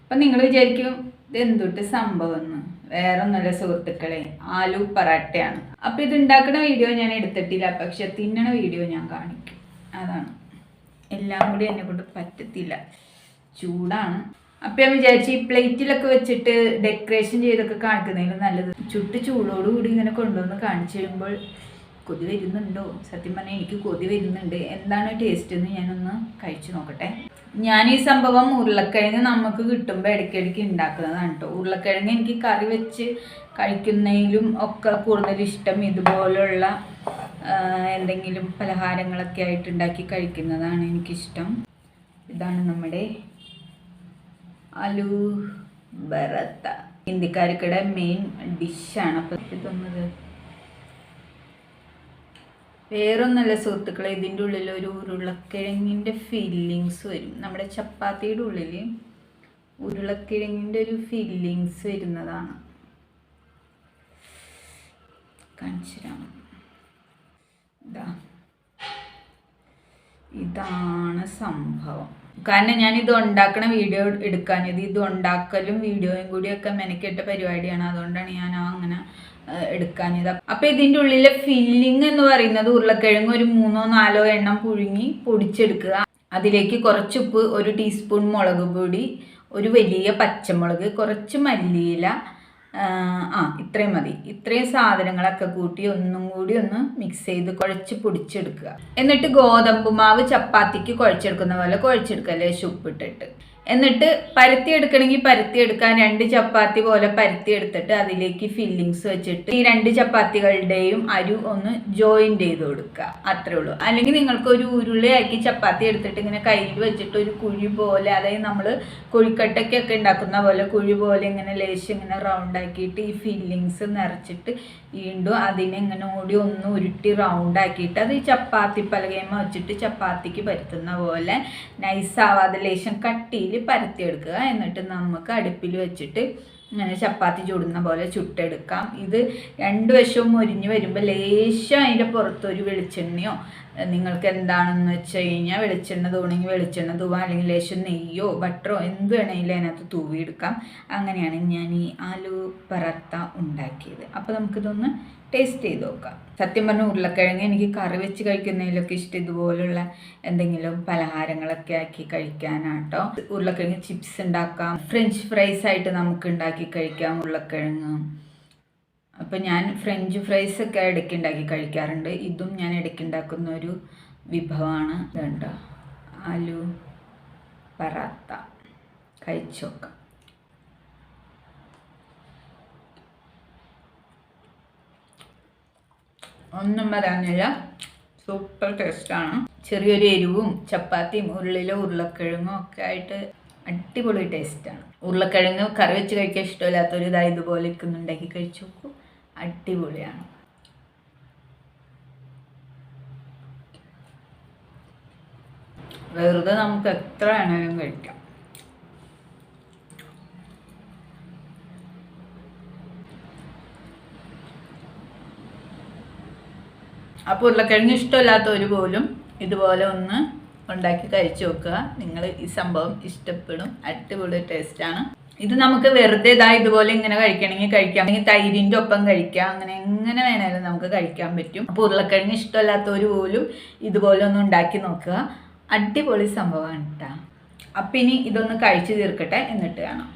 അപ്പം നിങ്ങൾ വിചാരിക്കും ഇതെന്തൊട്ട് സംഭവം എന്ന്. വേറെ ഒന്നുമല്ല സുഹൃത്തുക്കളെ, ആലു പറാട്ടയാണ്. അപ്പം ഇത് ഉണ്ടാക്കുന്ന വീഡിയോ ഞാൻ എടുത്തിട്ടില്ല, പക്ഷെ തിന്നണ വീഡിയോ ഞാൻ കാണിക്കും. അതാണ്, എല്ലാം കൂടി എന്നെ കൊണ്ട് പറ്റത്തില്ല, ചൂടാണ്. അപ്പം ഞാൻ വിചാരിച്ചു ഈ പ്ലേറ്റിലൊക്കെ വെച്ചിട്ട് ഡെക്കറേഷൻ ചെയ്തൊക്കെ കാണിക്കുന്നതിലും നല്ലത് ചുട്ട് ചൂടോടുകൂടി ഇങ്ങനെ കൊണ്ടുവന്ന് കാണിച്ചു കഴിയുമ്പോൾ കൊതി വരുന്നുണ്ടോ? സത്യം പറഞ്ഞാൽ എനിക്ക് കൊതി വരുന്നുണ്ട്. എന്താണ് ടേസ്റ്റ് എന്ന് ഞാനൊന്ന് കഴിച്ചു നോക്കട്ടെ. ഞാൻ ഈ സംഭവം ഉരുളക്കിഴങ്ങ് നമുക്ക് കിട്ടുമ്പോൾ ഇടയ്ക്കിടയ്ക്ക് ഉണ്ടാക്കുന്നതാണ് കേട്ടോ. ഉരുളക്കിഴങ്ങ് എനിക്ക് കറി വെച്ച് കഴിക്കുന്നതിലും ഒക്കെ കൂടുതൽ ഇഷ്ടം ഇതുപോലുള്ള എന്തെങ്കിലും പലഹാരങ്ങളൊക്കെ ആയിട്ട് ഉണ്ടാക്കി കഴിക്കുന്നതാണ് എനിക്കിഷ്ടം. ഇതാണ് നമ്മുടെ ആലു പറാത്ത, ഹിന്ദിക്കാർക്കിടെ മെയിൻ ഡിഷാണ്. അപ്പം ഇതൊന്നത് വേറൊന്നല്ല സുഹൃത്തുക്കളെ, ഇതിൻ്റെ ഉള്ളിൽ ഒരു ഉരുളക്കിഴങ്ങിൻ്റെ ഫില്ലിങ്സ് വരും. നമ്മുടെ ചപ്പാത്തിയുടെ ഉള്ളിൽ ഉരുളക്കിഴങ്ങിൻ്റെ ഒരു ഫില്ലിങ്സ് വരുന്നതാണ്. കാണിച്ചുതരാം. ഇതാണ് സംഭവം. കാരണം ഞാനിത് ഉണ്ടാക്കണ വീഡിയോ എടുക്കാനത്, ഇത് ഉണ്ടാക്കലും വീഡിയോയും കൂടിയൊക്കെ മെനക്കെട്ട പരിപാടിയാണ്. അതുകൊണ്ടാണ് ഞാൻ അങ്ങനെ എടുക്കാഞ്ഞത്. അപ്പം ഇതിൻ്റെ ഉള്ളിലെ ഫില്ലിങ് എന്ന് പറയുന്നത് ഉരുളക്കിഴങ്ങ് ഒരു 3-4 എണ്ണം പുഴുങ്ങി പൊടിച്ചെടുക്കുക. അതിലേക്ക് കുറച്ച് ഉപ്പ്, 1 ടീസ്പൂൺ മുളക് പൊടി, ഒരു വലിയ പച്ചമുളക്, കുറച്ച് മല്ലിയില, ഇത്രയും മതി. ഇത്രയും സാധനങ്ങളൊക്കെ കൂട്ടി ഒന്നും കൂടി ഒന്ന് മിക്സ് ചെയ്ത് കുഴച്ച് പൊടിച്ചെടുക്കുക. എന്നിട്ട് ഗോതമ്പ് മാവ് ചപ്പാത്തിക്ക് കുഴച്ചെടുക്കുന്ന പോലെ കുഴച്ചെടുക്കുക, ലേശം ഉപ്പിട്ടിട്ട്. എന്നിട്ട് പരത്തിയെടുക്കണമെങ്കിൽ പരത്തിയെടുക്കാൻ 2 ചപ്പാത്തി പോലെ പരത്തിയെടുത്തിട്ട് അതിലേക്ക് ഫില്ലിങ്സ് വെച്ചിട്ട് ഈ 2 ചപ്പാത്തികളുടെയും അരു ഒന്ന് ജോയിൻറ്റ് ചെയ്ത് കൊടുക്കുക. അത്രേ ഉള്ളൂ. അല്ലെങ്കിൽ നിങ്ങൾക്ക് ഒരു ഉരുളയാക്കി ചപ്പാത്തി എടുത്തിട്ട് ഇങ്ങനെ കയ്യിൽ വെച്ചിട്ട് ഒരു കുഴി പോലെ, അതായത് നമ്മൾ കൊഴിക്കട്ടയ്ക്കൊക്കെ ഉണ്ടാക്കുന്ന പോലെ കുഴി പോലെ ഇങ്ങനെ ലേശം ഇങ്ങനെ റൗണ്ട് ആക്കിയിട്ട് ഈ ഫില്ലിങ്സ് നിറച്ചിട്ട് വീണ്ടും അതിനെ ഇങ്ങനെ ഓടി ഒന്ന് ഉരുട്ടി റൗണ്ട് ആക്കിയിട്ട് അത് ഈ ചപ്പാത്തി പലകയമ്മ വെച്ചിട്ട് ചപ്പാത്തിക്ക് പരത്തുന്ന പോലെ നൈസാവാതെ ലേശം കട്ടിയിൽ പരത്തിയെടുക്കുക. എന്നിട്ട് നമുക്ക് അടുപ്പിൽ വെച്ചിട്ട് ഇങ്ങനെ ചപ്പാത്തി ചുടുന്ന പോലെ ചുട്ടെടുക്കാം. ഇത് 2 വശവും മൊരിഞ്ഞ് വരുമ്പോൾ ലേശം അതിൻ്റെ പുറത്തൊരു വെളിച്ചെണ്ണയോ നിങ്ങൾക്ക് എന്താണെന്ന് വെച്ച് കഴിഞ്ഞാൽ വെളിച്ചെണ്ണ തൂണെങ്കിൽ വെളിച്ചെണ്ണ തൂവാം, അല്ലെങ്കിൽ ലേശം നെയ്യോ ബട്ടറോ എന്ത് വേണമെങ്കിലും അതിനകത്ത് തൂവിയെടുക്കാം. അങ്ങനെയാണ് ഞാൻ ഈ ആലു പറാത്ത ഉണ്ടാക്കിയത്. അപ്പോൾ നമുക്കിതൊന്ന് ടേസ്റ്റ് ചെയ്ത് നോക്കാം. സത്യം പറഞ്ഞ ഉരുളക്കിഴങ്ങ് എനിക്ക് കറി വെച്ച് കഴിക്കുന്നതിലൊക്കെ ഇഷ്ടം ഇതുപോലുള്ള എന്തെങ്കിലും പലഹാരങ്ങളൊക്കെ ആക്കി കഴിക്കാനാട്ടോ. ഉരുളക്കിഴങ്ങ് ചിപ്സ് ഉണ്ടാക്കാം, ഫ്രഞ്ച് ഫ്രൈസ് ആയിട്ട് നമുക്ക് ഉണ്ടാക്കി കഴിക്കാം ഉരുളക്കിഴങ്ങ്. അപ്പം ഞാൻ ഫ്രഞ്ച് ഫ്രൈസ് ഒക്കെ ഇടയ്ക്ക് ഉണ്ടാക്കി കഴിക്കാറുണ്ട്. ഇതും ഞാൻ ഇടയ്ക്ക് ഉണ്ടാക്കുന്ന ഒരു വിഭവമാണ്. ഇതുണ്ടോ ആലു പറാത്ത, കഴിച്ചു നോക്കാം. ഒന്നും പറയാനില്ല, സൂപ്പർ ടേസ്റ്റാണ്. ചെറിയൊരു എരിവും ചപ്പാത്തിയും ഉള്ളിലെ ഉരുളക്കിഴങ്ങും ഒക്കെ ആയിട്ട് അടിപൊളി ടേസ്റ്റാണ്. ഉരുളക്കിഴങ്ങ് കറി വെച്ച് കഴിക്കാൻ ഇഷ്ടമില്ലാത്തൊരു ഇതുപോലെ ഉണ്ടാക്കി കഴിച്ചു നോക്കൂ, അടിപൊളിയാണ്. വെറുതെ നമുക്ക് എത്ര വേണമെങ്കിലും കഴിക്കാം. അപ്പോൾ ഉരുളക്കിഴങ്ങ് ഇഷ്ടമില്ലാത്തവർ പോലും ഇതുപോലെ ഒന്ന് ഉണ്ടാക്കി കഴിച്ചു നോക്കുക. നിങ്ങൾ ഈ സംഭവം ഇഷ്ടപ്പെടും, അടിപൊളി ടേസ്റ്റാണ്. ഇത് നമുക്ക് വെറുതെ ഇതുപോലെ ഇങ്ങനെ കഴിക്കണമെങ്കിൽ കഴിക്കാം, അല്ലെങ്കിൽ തൈരിൻ്റെ ഒപ്പം കഴിക്കാം, അങ്ങനെ എങ്ങനെ വേണേലും നമുക്ക് കഴിക്കാൻ പറ്റും. അപ്പോൾ ഉരുളക്കിഴങ്ങ് ഇഷ്ടമില്ലാത്തവർ പോലും ഇതുപോലെ ഒന്ന് ഉണ്ടാക്കി നോക്കുക, അടിപൊളി സംഭവമാണ് കേട്ടോ. അപ്പം ഇനി ഇതൊന്ന് കഴിച്ചു തീർക്കട്ടെ, എന്നിട്ട് കാണാം.